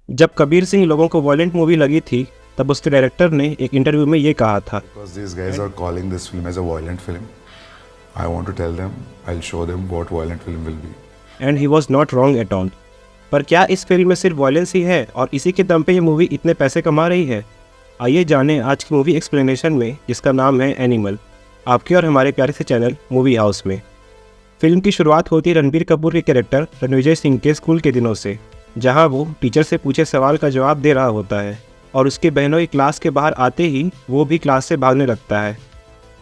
जब कबीर सिंह लोगों को वॉयलेंट मूवी लगी थी, तब उसके डायरेक्टर ने एक इंटरव्यू में ये कहा था, Because these guys are calling this film as a violent film, I want to tell them, I'll show them what violent film will be. And he was not wrong at all. पर क्या इस film में सिर्फ violence ही है और इसी के दम पे ये मूवी इतने पैसे कमा रही है? आइए जानें आज की मूवी एक्सप्लेनेशन में, जिसका नाम है एनिमल, आपके और हमारे प्यारे से चैनल मूवी हाउस में। फिल्म की शुरुआत होती है रणबीर कपूर के कैरेक्टर रणविजय सिंह के स्कूल के दिनों से, जहां वो टीचर से पूछे सवाल का जवाब दे रहा होता है और उसके बहनों की क्लास के बाहर आते ही वो भी क्लास से भागने लगता है।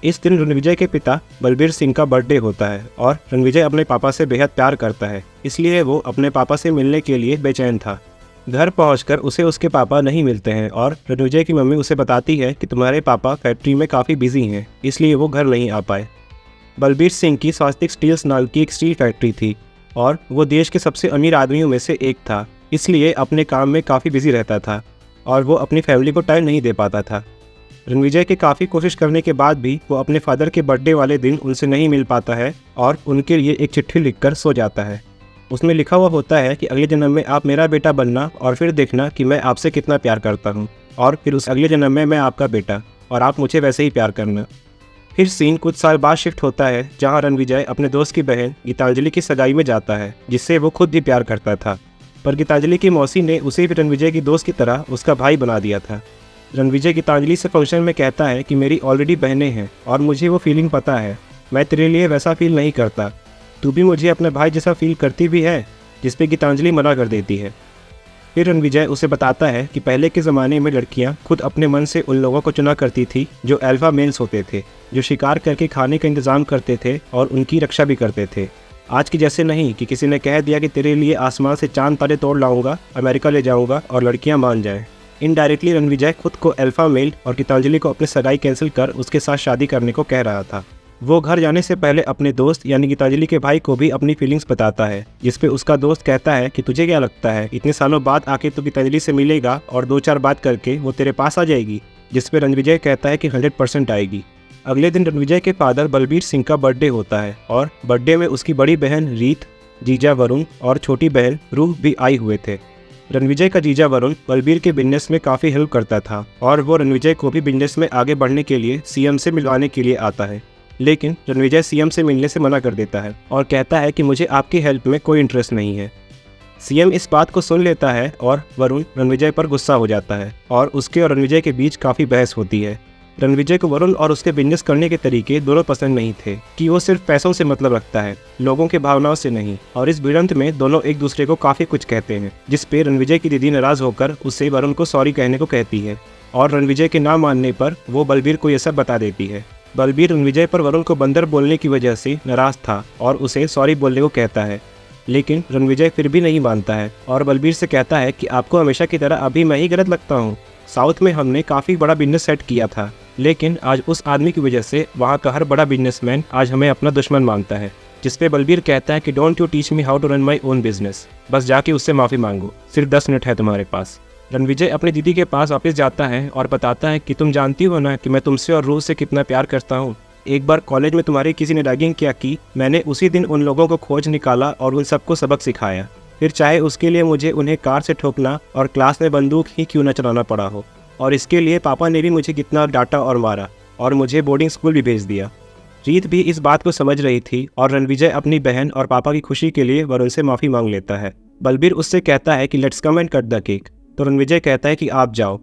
इस दिन रणविजय के पिता बलबीर सिंह का बर्थडे होता है और रणविजय अपने पापा से बेहद प्यार करता है, इसलिए वो अपने पापा से मिलने के लिए बेचैन था। घर पहुंचकर उसे उसके पापा नहीं मिलते हैं और रणविजय की मम्मी उसे बताती है कि तुम्हारे पापा फैक्ट्री में काफ़ी बिजी हैं, इसलिए वो घर नहीं आ पाए। बलबीर सिंह की स्वास्तिक स्टील्स नाम की एक स्टील फैक्ट्री थी और वो देश के सबसे अमीर आदमियों में से एक था, इसलिए अपने काम में काफ़ी बिजी रहता था और वो अपनी फैमिली को टाइम नहीं दे पाता था। रणविजय के काफ़ी कोशिश करने के बाद भी वो अपने फादर के बर्थडे वाले दिन उनसे नहीं मिल पाता है और उनके लिए एक चिट्ठी लिखकर सो जाता है। उसमें लिखा हुआ होता है कि अगले जन्म में आप मेरा बेटा बनना और फिर देखना कि मैं आपसे कितना प्यार करता हूँ, और फिर उस अगले जन्म में मैं आपका बेटा और आप मुझे वैसे ही प्यार करना। फिर सीन कुछ साल बाद शिफ्ट होता है, जहाँ रणविजय अपने दोस्त की बहन गीतांजलि की सगाई में जाता है, जिससे वो खुद भी प्यार करता था। पर गीतांजलि की मौसी ने उसे भी रणविजय की दोस्त की तरह उसका भाई बना दिया था। रणविजय गीतांजलि से फंक्शन में कहता है कि मेरी ऑलरेडी बहनें हैं और मुझे वो फीलिंग पता है, मैं तेरे लिए वैसा फील नहीं करता, तू भी मुझे अपने भाई जैसा फील करती भी है, जिस पे गीतांजलि मना कर देती है। फिर रणविजय उसे बताता है कि पहले के ज़माने में लड़कियां खुद अपने मन से उन लोगों को चुना करती थी जो अल्फा मेल्स होते थे, जो शिकार करके खाने का इंतज़ाम करते थे और उनकी रक्षा भी करते थे। आज की जैसे नहीं कि किसी ने कह दिया कि तेरे लिए आसमान से चांद तारे तोड़ लाऊंगा, अमेरिका ले जाऊंगा और लड़कियां मान जाएं। इनडायरेक्टली रणविजय खुद को अल्फा मेल और गीतांजलि को अपनी सगाई कैंसिल कर उसके साथ शादी करने को कह रहा था। वो घर जाने से पहले अपने दोस्त यानी गीतांजलि के भाई को भी अपनी फीलिंग्स बताता है, जिसपे उसका दोस्त कहता है कि तुझे क्या लगता है इतने सालों बाद आके तो गीतांजलि से मिलेगा और 2-4 बात करके वो तेरे पास आ जाएगी, जिसपे रणविजय कहता है कि 100% आएगी। अगले दिन रणविजय के फादर बलबीर सिंह का बर्थडे होता है और बर्थडे में उसकी बड़ी बहन रीत, जीजा वरुण और छोटी बहन रूह भी आए हुए थे। रणविजय का जीजा वरुण बलबीर के बिजनेस में काफ़ी हेल्प करता था और वो रणविजय को भी बिजनेस में आगे बढ़ने के लिए सीएम से मिलवाने के लिए आता है, लेकिन रणविजय सीएम से मिलने से मना कर देता है और कहता है कि मुझे आपकी हेल्प में कोई इंटरेस्ट नहीं है। सीएम इस बात को सुन लेता है और वरुण रणविजय पर गुस्सा हो जाता है और उसके और रणविजय के बीच काफ़ी बहस होती है। रणविजय को वरुण और उसके बिजनेस करने के तरीके दोनों पसंद नहीं थे कि वो सिर्फ पैसों से मतलब रखता है, लोगों के भावनाओं से नहीं, और इस भिड़ंत में दोनों एक दूसरे को काफ़ी कुछ कहते हैं, जिस पे रणविजय की दीदी नाराज़ होकर उससे वरुण को सॉरी कहने को कहती है और रणविजय के ना मानने पर वो बलबीर को यह सब बता देती है। बलबीर रणविजय पर वरुण को बंदर बोलने की वजह से नाराज़ था और उसे सॉरी बोलने को कहता है, लेकिन रणविजय फिर भी नहीं मानता है और बलबीर से कहता है कि आपको हमेशा की तरह अभी मैं ही गलत लगता हूँ। साउथ में हमने काफ़ी बड़ा बिजनेस सेट किया था, लेकिन आज उस आदमी की वजह से वहाँ का हर बड़ा बिजनेसमैन आज हमें अपना दुश्मन मानता है। जिसपे बलबीर कहता है कि don't you teach me how to run my own business, बस जाके उससे माफ़ी मांगो, सिर्फ 10 मिनट है तुम्हारे पास। रणविजय अपनी दीदी के पास वापस जाता है और बताता है कि तुम जानती हो ना कि मैं तुमसे और रूह से कितना प्यार करता हूँ। एक बार कॉलेज में तुम्हारी किसी ने रैगिंग किया की, मैंने उसी दिन उन लोगों को खोज निकाला और उन सबको सबक सिखाया, फिर चाहे उसके लिए मुझे उन्हें कार से ठोकना और क्लास में बंदूक ही क्यों न चलाना पड़ा हो, और इसके लिए पापा ने भी मुझे कितना डांटा और मारा और मुझे बोर्डिंग स्कूल भी भेज दिया। रीत भी इस बात को समझ रही थी और रणविजय अपनी बहन और पापा की खुशी के लिए वरुण से माफ़ी मांग लेता है। बलबीर उससे कहता है कि let's come and cut the cake, तो रणविजय कहता है कि आप जाओ।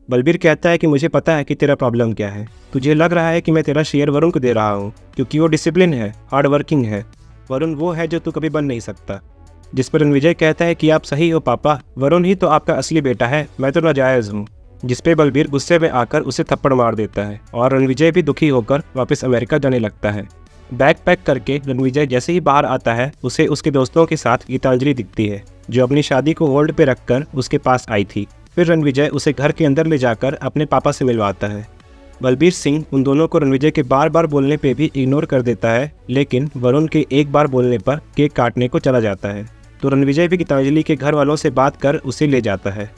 बलबीर कहता है कि मुझे पता है कि तेरा प्रॉब्लम क्या है, तुझे लग रहा है कि मैं तेरा शेयर वरुण को दे रहा हूँ क्योंकि वो डिसिप्लिन है, हार्ड वर्किंग है, वरुण वो है जो तू कभी बन नहीं सकता। जिस पर रणविजय कहता है कि आप सही हो पापा, वरुण ही तो आपका असली बेटा है, मैं तो नाजायज़ हूँ। जिसपे बलबीर गुस्से में आकर उसे थप्पड़ मार देता है और रणविजय भी दुखी होकर वापस अमेरिका जाने लगता है। बैग पैक करके रणविजय जैसे ही बाहर आता है, उसे उसके दोस्तों के साथ गीतांजलि दिखती है, जो अपनी शादी को होल्ड पे रखकर उसके पास आई थी। फिर रणविजय उसे घर के अंदर ले जाकर अपने पापा से मिलवाता है। बलबीर सिंह उन दोनों को रणविजय के बार बार बोलने पे भी इग्नोर कर देता है, लेकिन वरुण के एक बार बोलने पर केक काटने को चला जाता है, तो रणविजय भी गीतांजलि के घर वालों से बात कर उसे ले जाता है।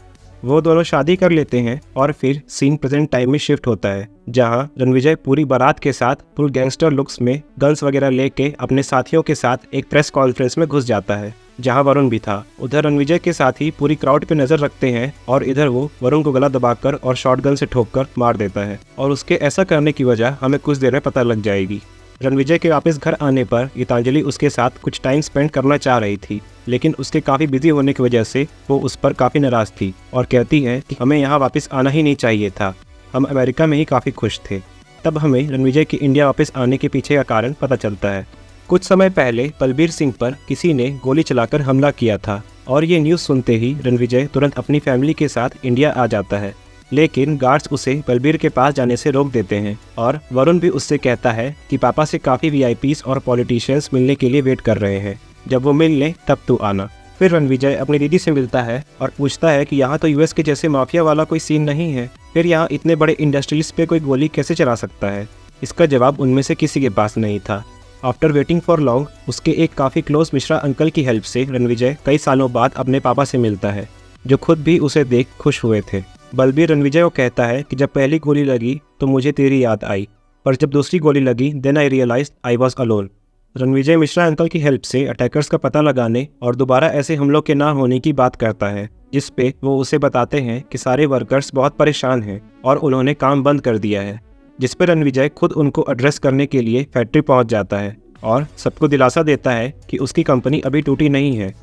वो दोनों शादी कर लेते हैं और फिर सीन प्रेजेंट टाइम में शिफ्ट होता है, जहां रणविजय पूरी बारात के साथ फुल गैंगस्टर लुक्स में गन्स वगैरह लेके अपने साथियों के साथ एक प्रेस कॉन्फ्रेंस में घुस जाता है, जहां वरुण भी था। उधर रणविजय के साथ ही पूरी क्राउड पे नजर रखते हैं और इधर वो वरुण को गला दबाकर और शॉटगन से ठोककर मार देता है, और उसके ऐसा करने की वजह हमें कुछ देर में पता लग जाएगी। रणविजय के वापस घर आने पर गीतांजलि उसके साथ कुछ टाइम स्पेंड करना चाह रही थी, लेकिन उसके काफ़ी बिजी होने की वजह से वो उस पर काफ़ी नाराज़ थी और कहती है कि हमें यहाँ वापस आना ही नहीं चाहिए था, हम अमेरिका में ही काफ़ी खुश थे। तब हमें रणविजय के इंडिया वापस आने के पीछे का कारण पता चलता है। कुछ समय पहले बलबीर सिंह पर किसी ने गोली चलाकर हमला किया था और ये न्यूज़ सुनते ही रणविजय तुरंत अपनी फैमिली के साथ इंडिया आ जाता है, लेकिन गार्ड्स उसे बलबीर के पास जाने से रोक देते हैं और वरुण भी उससे कहता है कि पापा से काफ़ी वीआईपीज और पॉलिटिशियंस मिलने के लिए वेट कर रहे हैं, जब वो मिल लें तब तू आना। फिर रणविजय अपनी दीदी से मिलता है और पूछता है कि यहाँ तो यूएस के जैसे माफिया वाला कोई सीन नहीं है, फिर यहाँ इतने बड़े इंडस्ट्रीज पे कोई गोली कैसे चला सकता है। इसका जवाब उनमें से किसी के पास नहीं था। आफ्टर वेटिंग फॉर लॉन्ग उसके एक काफ़ी क्लोज मिश्रा अंकल की हेल्प से रणविजय कई सालों बाद अपने पापा से मिलता है, जो खुद भी उसे देख खुश हुए थे। बलबीर रणविजय को कहता है कि जब पहली गोली लगी तो मुझे तेरी याद आई, पर जब दूसरी गोली लगी then I realized I was alone. Ranvijay Mishra uncle की हेल्प से अटैकर्स का पता लगाने और दोबारा ऐसे हमलों के ना होने की बात करता है, जिस पे वो उसे बताते हैं कि सारे वर्कर्स बहुत परेशान हैं और उन्होंने काम बंद कर दिया है, जिस पर रणविजय खुद उनको एड्रेस करने के लिए फैक्ट्री पहुंच जाता है और सबको दिलासा देता है कि उसकी कंपनी अभी टूटी नहीं है,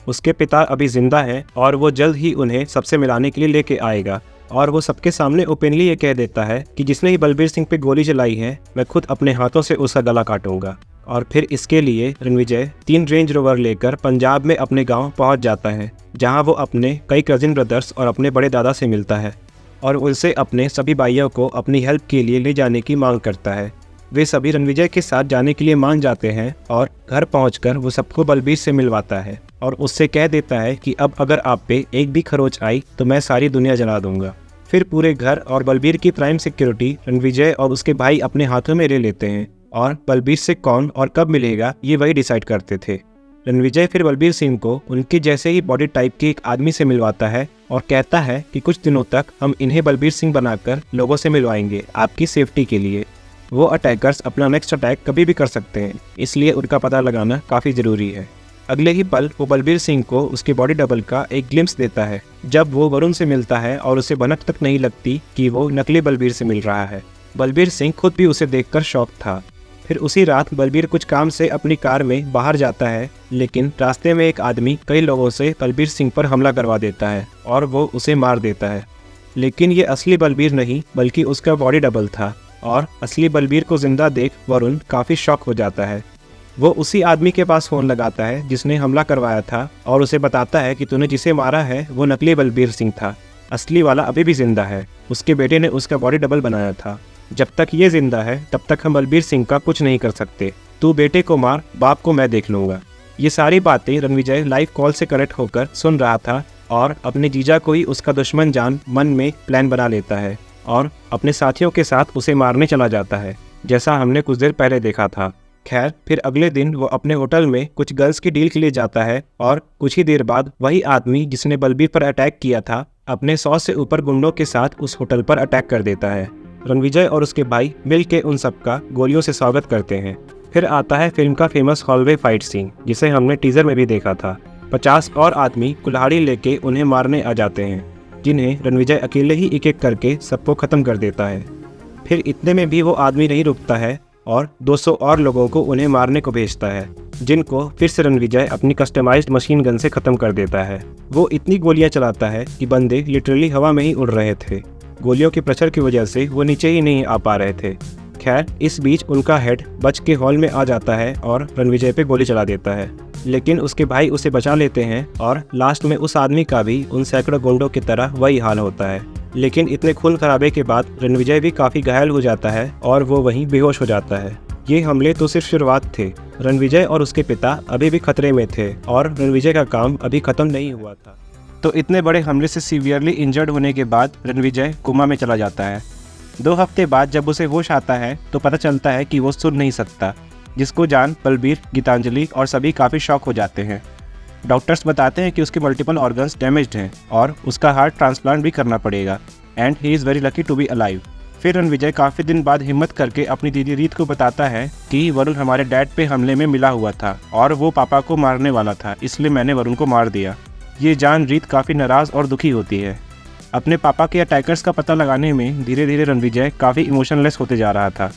उसके पिता अभी जिंदा हैं और वो जल्द ही उन्हें सबसे मिलाने के लिए लेके आएगा। और वो सबके सामने ओपनली ये कह देता है कि जिसने ही बलबीर सिंह पे गोली चलाई है मैं खुद अपने हाथों से उसका गला काटूंगा। और फिर इसके लिए रणविजय 3 रेंज रोवर लेकर पंजाब में अपने गांव पहुंच जाता है, जहां वो अपने कई कजिन ब्रदर्स और अपने बड़े दादा से मिलता है और उनसे अपने सभी भाइयों को अपनी हेल्प के लिए ले जाने की मांग करता है। वे सभी रणविजय के साथ जाने के लिए मान जाते हैं और घर पहुंचकर वो सबको बलबीर से मिलवाता है और उससे कह देता है कि अब अगर आप पे एक भी खरोच आई तो मैं सारी दुनिया जला दूंगा। फिर पूरे घर और बलबीर की प्राइम सिक्योरिटी रणविजय और उसके भाई अपने हाथों में ले लेते हैं और बलबीर से कौन और कब मिलेगा ये वही डिसाइड करते थे। रणविजय फिर बलबीर सिंह को उनके जैसे ही बॉडी टाइप के एक आदमी से मिलवाता है और कहता है कि कुछ दिनों तक हम इन्हें बलबीर सिंह बनाकर लोगों से मिलवाएंगे आपकी सेफ्टी के लिए। वो अटैकर्स अपना नेक्स्ट अटैक कभी भी कर सकते हैं, इसलिए उनका पता लगाना काफ़ी ज़रूरी है। अगले ही पल वो बलबीर सिंह को उसके बॉडी डबल का एक ग्लिम्स देता है जब वो वरुण से मिलता है और उसे भनक तक नहीं लगती कि वो नकली बलबीर से मिल रहा है। बलबीर सिंह खुद भी उसे देखकर शॉक था। फिर उसी रात बलबीर कुछ काम से अपनी कार में बाहर जाता है, लेकिन रास्ते में एक आदमी कई लोगों से बलबीर सिंह पर हमला करवा देता है और वो उसे मार देता है। लेकिन ये असली बलबीर नहीं बल्कि उसका बॉडी डबल था और असली बलबीर को जिंदा देख वरुण काफ़ी शॉक हो जाता है। वो उसी आदमी के पास फ़ोन लगाता है जिसने हमला करवाया था और उसे बताता है कि तूने जिसे मारा है वो नकली बलबीर सिंह था, असली वाला अभी भी जिंदा है, उसके बेटे ने उसका बॉडी डबल बनाया था। जब तक ये जिंदा है तब तक हम बलबीर सिंह का कुछ नहीं कर सकते, तू बेटे को मार, बाप को मैं देख लूँगा। ये सारी बातें रणविजय लाइव कॉल से कनेक्ट होकर सुन रहा था और अपने जीजा को ही उसका दुश्मन जान मन में प्लान बना लेता है और अपने साथियों के साथ उसे मारने चला जाता है, जैसा हमने कुछ देर पहले देखा था। खैर फिर अगले दिन वो अपने होटल में कुछ गर्ल्स की डील के लिए जाता है और कुछ ही देर बाद वही आदमी जिसने बलबीर पर अटैक किया था अपने 100 से ऊपर गुंडों के साथ उस होटल पर अटैक कर देता है। रणविजय और उसके भाई मिल के उन सबका गोलियों से स्वागत करते हैं। फिर आता है फिल्म का फेमस हॉलवे फाइट सीन, जिसे हमने टीजर में भी देखा था। 50 और आदमी कुल्हाड़ी लेके उन्हें मारने आ जाते हैं, जिन्हें रणविजय अकेले ही एक एक करके सबको ख़त्म कर देता है। फिर इतने में भी वो आदमी नहीं रुकता है और 200 और लोगों को उन्हें मारने को भेजता है, जिनको फिर से रणविजय अपनी कस्टमाइज्ड मशीन गन से ख़त्म कर देता है। वो इतनी गोलियां चलाता है कि बंदे लिटरली हवा में ही उड़ रहे थे। गोलियों के प्रेशर की वजह से वो नीचे ही नहीं आ पा रहे थे। खैर इस बीच उनका हेड बच के हॉल में आ जाता है और रणविजय पे गोली चला देता है, लेकिन उसके भाई उसे बचा लेते हैं और लास्ट में उस आदमी का भी उन सैकड़ों गुंडों की तरह वही हाल होता है। लेकिन इतने खून खराबे के बाद रणविजय भी काफ़ी घायल हो जाता है और वो वहीं बेहोश हो जाता है। ये हमले तो सिर्फ शुरुआत थे। रणविजय और उसके पिता अभी भी खतरे में थे और रणविजय का काम अभी ख़त्म नहीं हुआ था। तो इतने बड़े हमले से सीवियरली इंजर्ड होने के बाद रणविजय कोमा में चला जाता है। 2 हफ्ते बाद जब उसे होश आता है तो पता चलता है कि वो सुन नहीं सकता, जिसको जान बलबीर, गीतांजलि और सभी काफ़ी शॉक हो जाते हैं। डॉक्टर्स बताते हैं कि उसके मल्टीपल ऑर्गन्स डैमेज्ड हैं और उसका हार्ट ट्रांसप्लांट भी करना पड़ेगा and he is very lucky to be alive. फिर रणविजय काफ़ी दिन बाद हिम्मत करके अपनी दीदी रीत को बताता है कि वरुण हमारे डैड पे हमले में मिला हुआ था और वो पापा को मारने वाला था, इसलिए मैंने वरुण को मार दिया। ये जान रीत काफ़ी नाराज़ और दुखी होती है। अपने पापा के अटैकर्स का पता लगाने में धीरे धीरे रणविजय काफ़ी इमोशनलेस होते जा रहा था।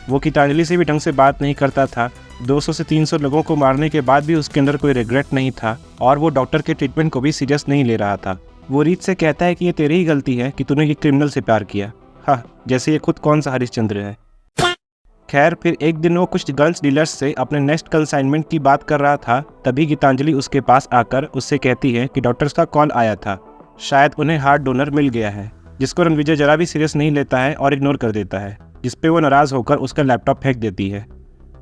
वो गीतांजलि से भी ढंग से बात नहीं करता था। 200 से 300 लोगों को मारने के बाद भी उसके अंदर कोई रिग्रेट नहीं था और वो डॉक्टर के ट्रीटमेंट को भी सीरियस नहीं ले रहा था। वो रीत से कहता है कि ये तेरी ही गलती है कि तूने ये क्रिमिनल से प्यार किया। हाँ, जैसे ये खुद कौन सा हरिश्चंद्र है। खैर, फिर एक दिन वो कुछ गन्स डीलर्स से अपने नेक्स्ट कंसाइनमेंट की बात कर रहा था, तभी गीतांजलि उसके पास आकर उससे कहती है कि डॉक्टर्स का कॉल आया था, शायद उन्हें हार्ट डोनर मिल गया है, जिसको रणविजय जरा भी सीरियस नहीं लेता है और इग्नोर कर देता है, जिसपे वो नाराज़ होकर उसका लैपटॉप फेंक देती है।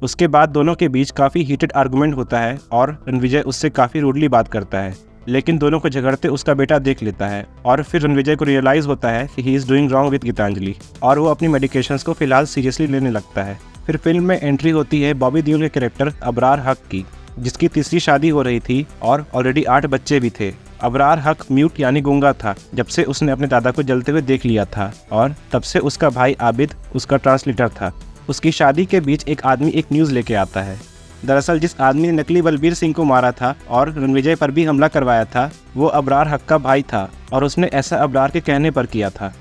उसके बाद दोनों के बीच काफ़ी हीटेड आर्गूमेंट होता है और रणविजय उससे काफ़ी रूडली बात करता है, लेकिन दोनों को झगड़ते उसका बेटा देख लेता है और फिर रणविजय को रियलाइज़ होता है कि he is doing wrong with Geetanjali और वो अपनी मेडिकेशंस को फिलहाल सीरियसली लेने लगता है। फिर फिल्म में एंट्री होती है बॉबी देओल के कैरेक्टर अबरार हक की, जिसकी तीसरी शादी हो रही थी और ऑलरेडी 8 बच्चे भी थे। अबरार हक म्यूट यानी गूंगा था जब से उसने अपने दादा को जलते हुए देख लिया था और तब से उसका भाई आबिद उसका ट्रांसलेटर था। उसकी शादी के बीच एक आदमी एक न्यूज़ लेके आता है। दरअसल जिस आदमी ने नकली बलबीर सिंह को मारा था और रणविजय पर भी हमला करवाया था, वो अबरार हक का भाई था और उसने ऐसा अबरार के कहने पर किया था।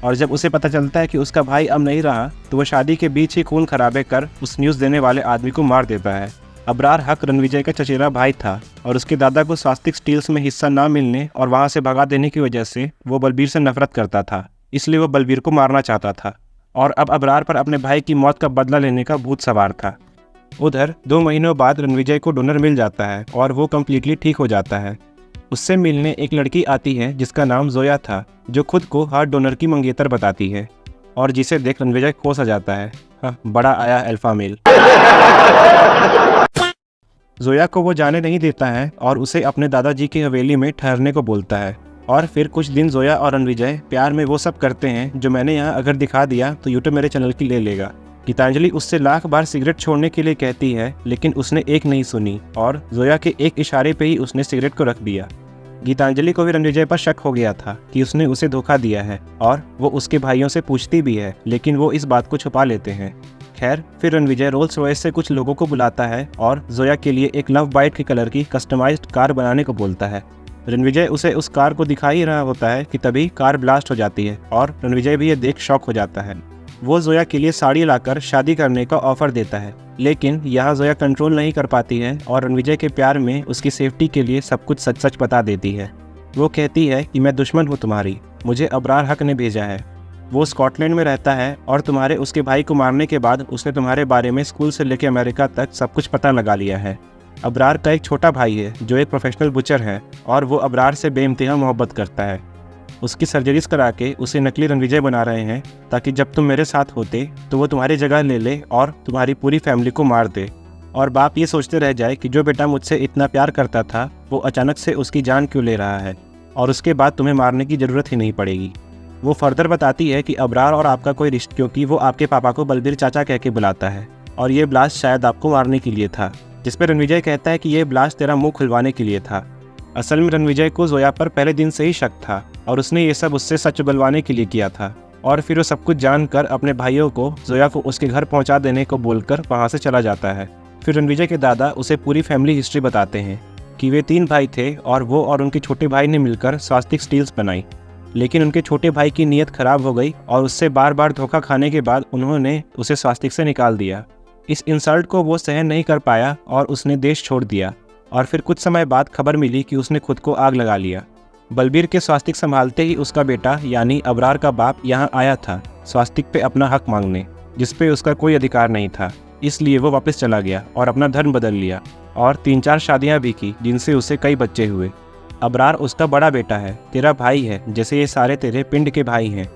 और जब उसे पता चलता है कि उसका भाई अब नहीं रहा, तो वह शादी के बीच ही खून खराबे कर उस न्यूज़ देने वाले आदमी को मार देता है। अबरार हक रणविजय का चचेरा भाई था और उसके दादा को स्वास्तिक स्टील्स में हिस्सा ना मिलने और वहाँ से भगा देने की वजह से वो बलबीर से नफरत करता था, इसलिए वो बलबीर को मारना चाहता था और अब अबरार पर अपने भाई की मौत का बदला लेने का भूत सवार था। उधर 2 महीनों बाद रणविजय को डोनर मिल जाता है और वो कम्प्लीटली ठीक हो जाता है। उससे मिलने एक लड़की आती है जिसका नाम जोया था, जो खुद को हार्ट डोनर की मंगेतर बताती है और जिसे देख रणविजय खो सा जाता है। हाँ, बड़ा आया अल्फा मेल। जोया को वो जाने नहीं देता है और उसे अपने दादाजी की हवेली में ठहरने को बोलता है और फिर कुछ दिन जोया और रणविजय प्यार में वो सब करते हैं जो मैंने यहाँ अगर दिखा दिया तो यूट्यूब मेरे चैनल की ले लेगा। गीतांजलि उससे लाख बार सिगरेट छोड़ने के लिए कहती है, लेकिन उसने एक नहीं सुनी और जोया के एक इशारे पे ही उसने सिगरेट को रख दिया। गीतांजलि को भी रणविजय पर शक हो गया था कि उसने उसे धोखा दिया है और वो उसके भाइयों से पूछती भी है, लेकिन वो इस बात को छुपा लेते हैं। खैर, फिर रणविजय रोल्स रॉयस से कुछ लोगों को बुलाता है और जोया के लिए एक लव बाइट के कलर की कस्टमाइज्ड कार बनाने को बोलता है। रणविजय उसे उस कार को दिखा ही रहा होता है कि तभी कार ब्लास्ट हो जाती है और रणविजय भी ये देख शॉक हो जाता है। वो जोया के लिए साड़ी लाकर शादी करने का ऑफर देता है, लेकिन यहाँ जोया कंट्रोल नहीं कर पाती है और रणविजय के प्यार में उसकी सेफ्टी के लिए सब कुछ सच सच बता देती है। वो कहती है कि मैं दुश्मन हूँ तुम्हारी, मुझे अबरार हक ने भेजा है। वो स्कॉटलैंड में रहता है और तुम्हारे उसके भाई को मारने के बाद उसने तुम्हारे बारे में स्कूल से लेकर अमेरिका तक सब कुछ पता लगा लिया है। अबरार का एक छोटा भाई है जो एक प्रोफेशनल बुचर है और वो अबरार से बेइंतहा मोहब्बत करता है। उसकी सर्जरीज करा के उसे नकली रणविजय बना रहे हैं ताकि जब तुम मेरे साथ होते तो वो तुम्हारी जगह ले ले और तुम्हारी पूरी फैमिली को मार दे। और बाप ये सोचते रह जाए कि जो बेटा मुझसे इतना प्यार करता था वो अचानक से उसकी जान क्यों ले रहा है और उसके बाद तुम्हें मारने की ज़रूरत ही नहीं पड़ेगी। वो फर्दर बताती है कि अबरार और आपका कोई रिश्ता, क्योंकि वो आपके पापा को बलबीर चाचा कह के बुलाता है और ये ब्लास्ट शायद आपको मारने के लिए था, जिस पर रणविजय कहता है कि ये ब्लास्ट तेरा मुंह खुलवाने के लिए था। असल में रणविजय को जोया पर पहले दिन से ही शक था और उसने ये सब उससे सच उगलवाने के लिए किया था और फिर वो सब कुछ जानकर अपने भाइयों को जोया को उसके घर पहुंचा देने को बोलकर वहां से चला जाता है। फिर रणविजय के दादा उसे पूरी फैमिली हिस्ट्री बताते हैं कि वे 3 भाई थे और वो और उनके छोटे भाई ने मिलकर स्वास्तिक स्टील्स बनाई, लेकिन उनके छोटे भाई की नीयत खराब हो गई और उससे बार बार धोखा खाने के बाद उन्होंने उसे स्वास्तिक से निकाल दिया। इस इंसल्ट को वो सहन नहीं कर पाया और उसने देश छोड़ दिया और फिर कुछ समय बाद खबर मिली कि उसने खुद को आग लगा लिया। बलबीर के स्वास्तिक संभालते ही उसका बेटा यानी अबरार का बाप यहाँ आया था स्वास्तिक पे अपना हक मांगने, जिस पे उसका कोई अधिकार नहीं था, इसलिए वो वापस चला गया और अपना धर्म बदल लिया और 3-4 शादियाँ भी की, जिनसे उसे कई बच्चे हुए। अबरार उसका बड़ा बेटा है, तेरा भाई है, जैसे ये सारे तेरे पिंड के भाई हैं।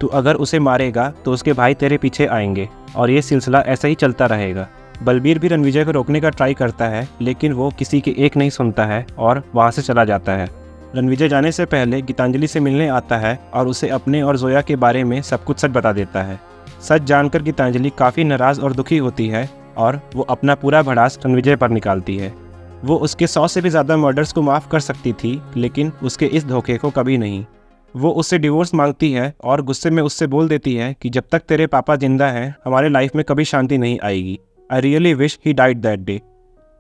तू अगर उसे मारेगा तो उसके भाई तेरे पीछे आएंगे और ये सिलसिला ऐसा ही चलता रहेगा। बलबीर भी रणविजय को रोकने का ट्राई करता है, लेकिन वो किसी के एक नहीं सुनता है और वहाँ से चला जाता है। रणविजय जाने से पहले गीतांजलि से मिलने आता है और उसे अपने और जोया के बारे में सब कुछ सच बता देता है। सच जानकर गीतांजलि काफ़ी नाराज़ और दुखी होती है और वो अपना पूरा भड़ास रणविजय पर निकालती है। वो उसके 100 से भी ज़्यादा मर्डर्स को माफ़ कर सकती थी, लेकिन उसके इस धोखे को कभी नहीं। वो उससे डिवोर्स मांगती है और गुस्से में उससे बोल देती है कि जब तक तेरे पापा जिंदा हैं हमारे लाइफ में कभी शांति नहीं आएगी। I really wish he died that day.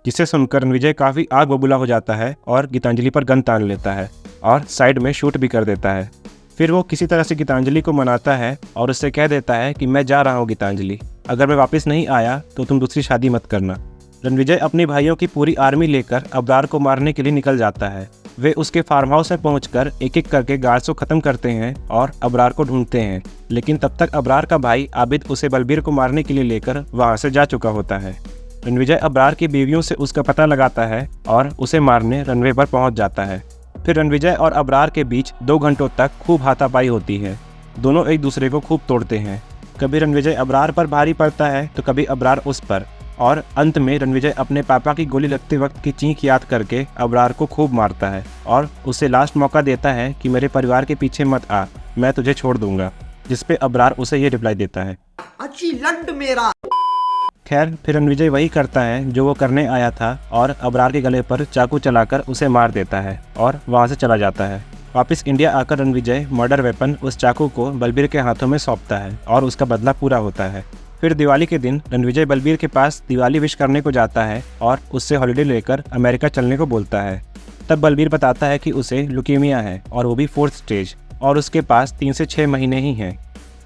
जिसे सुनकर रणविजय काफ़ी आग बबूला हो जाता है और गीतांजलि पर गन तान लेता है और साइड में शूट भी कर देता है। फिर वो किसी तरह से गीतांजलि को मनाता है और उससे कह देता है कि मैं जा रहा हूँ गीतांजलि, अगर मैं वापस नहीं आया तो तुम दूसरी शादी मत करना। रणविजय अपने भाइयों की पूरी आर्मी लेकर अबरार को मारने के लिए निकल जाता है। वे उसके फार्म हाउस में पहुंचकर एक एक करके गार्ड्स को ख़त्म करते हैं और अबरार को ढूंढते हैं, लेकिन तब तक अबरार का भाई आबिद उसे बलबीर को मारने के लिए लेकर वहां से जा चुका होता है। रणविजय अबरार की बीवियों से उसका पता लगाता है और उसे मारने रनवे पर पहुंच जाता है। फिर रणविजय और अबरार के बीच 2 घंटों तक खूब हाथापाई होती है। दोनों एक दूसरे को खूब तोड़ते हैं। कभी रणविजय अबरार पर भारी पड़ता है तो कभी अबरार उस पर, और अंत में रणविजय अपने पापा की गोली लगते वक्त की चीख याद करके अबरार को खूब मारता है और उसे लास्ट मौका देता है कि मेरे परिवार के पीछे मत आ, मैं तुझे छोड़ दूंगा। जिसपे अबरार उसे ये रिप्लाई देता है, अच्छी लड्ड मेरा। खैर, फिर रणविजय वही करता है जो वो करने आया था और अबरार के गले पर चाकू चलाकर उसे मार देता है और वहाँ से चला जाता है। वापस इंडिया आकर रणविजय मर्डर वेपन उस चाकू को बलबीर के हाथों में सौंपता है और उसका बदला पूरा होता है। फिर दिवाली के दिन रणविजय बलबीर के पास दिवाली विश करने को जाता है और उससे हॉलिडे लेकर अमेरिका चलने को बोलता है। तब बलबीर बताता है कि उसे ल्यूकेमिया है और वो भी 4th स्टेज, और उसके पास 3 से 6 महीने ही हैं।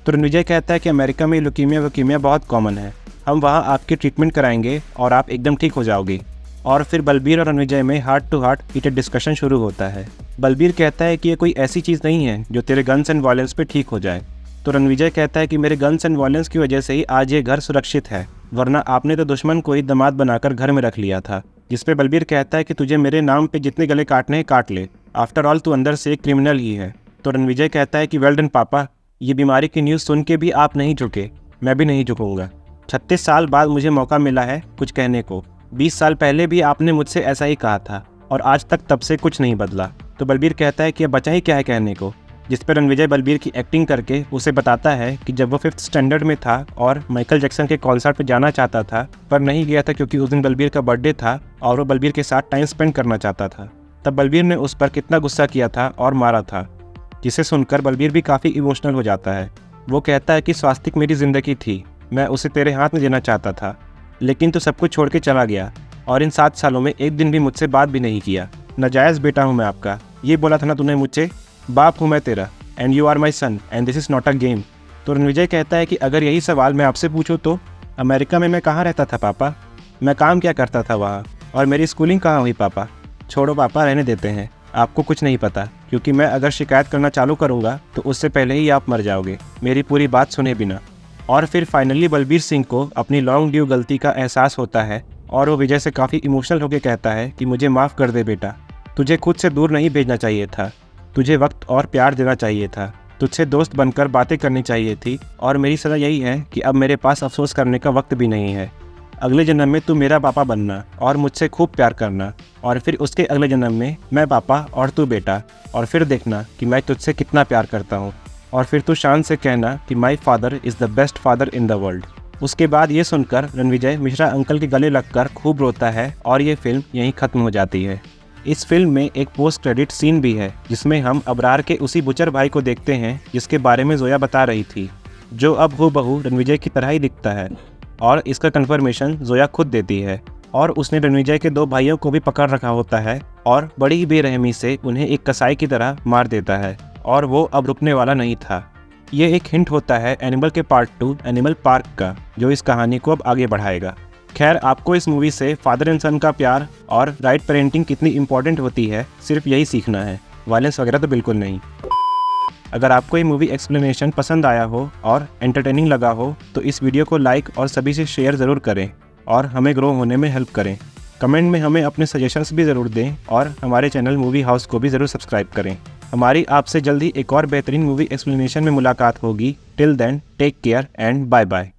तो रणविजय कहता है कि अमेरिका में ल्यूकेमिया बहुत कॉमन है, हम वहाँ आपकी ट्रीटमेंट कराएंगे और आप एकदम ठीक हो जाओगे। और फिर बलबीर और रणविजय में heart to heart heated discussion शुरू होता है। बलबीर कहता है कि ये कोई ऐसी चीज़ नहीं है जो तेरे गन्स एंड वायलेंस पे ठीक हो जाए। तो रणविजय कहता है कि मेरे गन्स एंड वायलेंस की वजह से ही आज ये घर सुरक्षित है, वरना आपने तो दुश्मन को ही दामाद बनाकर घर में रख लिया था। जिसपे बलबीर कहता है कि तुझे मेरे नाम पे जितने गले काटने हैं काट ले, आफ्टर ऑल तू अंदर से एक क्रिमिनल ही है। तो रणविजय कहता है कि वेल डन पापा, ये बीमारी की न्यूज़ सुन के भी आप नहीं झुके, मैं भी नहीं झुकूंगा। 36 साल बाद मुझे मौका मिला है कुछ कहने को। 20 साल पहले भी आपने मुझसे ऐसा ही कहा था और आज तक तब से कुछ नहीं बदला। तो बलबीर कहता है कि अब बचा ही क्या है कहने को। जिस पर रणविजय बलबीर की एक्टिंग करके उसे बताता है कि जब वो 5th स्टैंडर्ड में था और माइकल जैक्सन के कॉन्सर्ट पर जाना चाहता था पर नहीं गया था क्योंकि उस दिन बलबीर का बर्थडे था और वो बलबीर के साथ टाइम स्पेंड करना चाहता था, तब बलबीर ने उस पर कितना गुस्सा किया था और मारा था। जिसे सुनकर बलबीर भी काफ़ी इमोशनल हो जाता है। वो कहता है कि स्वास्तिक मेरी ज़िंदगी थी, मैं उसे तेरे हाथ में देना चाहता था, लेकिन तू सब कुछ छोड़ के चला गया और इन 7 सालों में एक दिन भी मुझसे बात भी नहीं किया। नाजायज़ बेटा हूँ मैं आपका, ये बोला था ना तूने मुझसे, बाप हूँ मैं तेरा, and you are my son and this is not a game. तो रणविजय कहता है कि अगर यही सवाल मैं आपसे पूछूँ तो अमेरिका में मैं कहाँ रहता था पापा, मैं काम क्या करता था वहाँ, और मेरी स्कूलिंग कहाँ हुई पापा। छोड़ो पापा, रहने देते हैं, आपको कुछ नहीं पता, क्योंकि मैं अगर शिकायत करना चालू करूँगा तो उससे पहले ही आप मर जाओगे मेरी पूरी बात सुने बिना। और फिर फाइनली बलबीर सिंह को अपनी लॉन्ग ड्यू गलती का एहसास होता है और वो विजय से काफ़ी इमोशनल होकर कहता है कि मुझे माफ़ कर दे बेटा, तुझे खुद से दूर नहीं भेजना चाहिए था, तुझे वक्त और प्यार देना चाहिए था, तुझसे दोस्त बनकर बातें करनी चाहिए थी, और मेरी सज़ा यही है कि अब मेरे पास अफसोस करने का वक्त भी नहीं है। अगले जन्म में तू मेरा पापा बनना और मुझसे खूब प्यार करना, और फिर उसके अगले जन्म में मैं पापा और तू बेटा, और फिर देखना कि मैं तुझसे कितना प्यार करता हूँ, और फिर तू शान से कहना कि my father is the best father in the world. उसके बाद ये सुनकर रणविजय मिश्रा अंकल के गले लगकर खूब रोता है और ये फिल्म यहीं ख़त्म हो जाती है। इस फिल्म में एक पोस्ट क्रेडिट सीन भी है जिसमें हम अबरार के उसी बुचर भाई को देखते हैं जिसके बारे में जोया बता रही थी, जो अब हूबहू रणविजय की तरह ही दिखता है, और इसका कंफर्मेशन जोया खुद देती है। और उसने रणविजय के 2 भाइयों को भी पकड़ रखा होता है और बड़ी ही बेरहमी से उन्हें एक कसाई की तरह मार देता है, और वो अब रुकने वाला नहीं था। ये एक हिंट होता है एनिमल के पार्ट 2 एनिमल पार्क का, जो इस कहानी को अब आगे बढ़ाएगा। खैर, आपको इस मूवी से फादर एंड सन का प्यार और राइट पेरेंटिंग कितनी इंपॉर्टेंट होती है सिर्फ यही सीखना है, वायलेंस वगैरह तो बिल्कुल नहीं। अगर आपको ये मूवी एक्सप्लेनेशन पसंद आया हो और एंटरटेनिंग लगा हो तो इस वीडियो को लाइक और सभी से शेयर ज़रूर करें और हमें ग्रो होने में हेल्प करें। कमेंट में हमें अपने सजेशंस भी ज़रूर दें और हमारे चैनल मूवी हाउस को भी ज़रूर सब्सक्राइब करें। हमारी आपसे जल्दी एक और बेहतरीन मूवी एक्सप्लेनेशन में मुलाकात होगी। Till then take care and bye bye.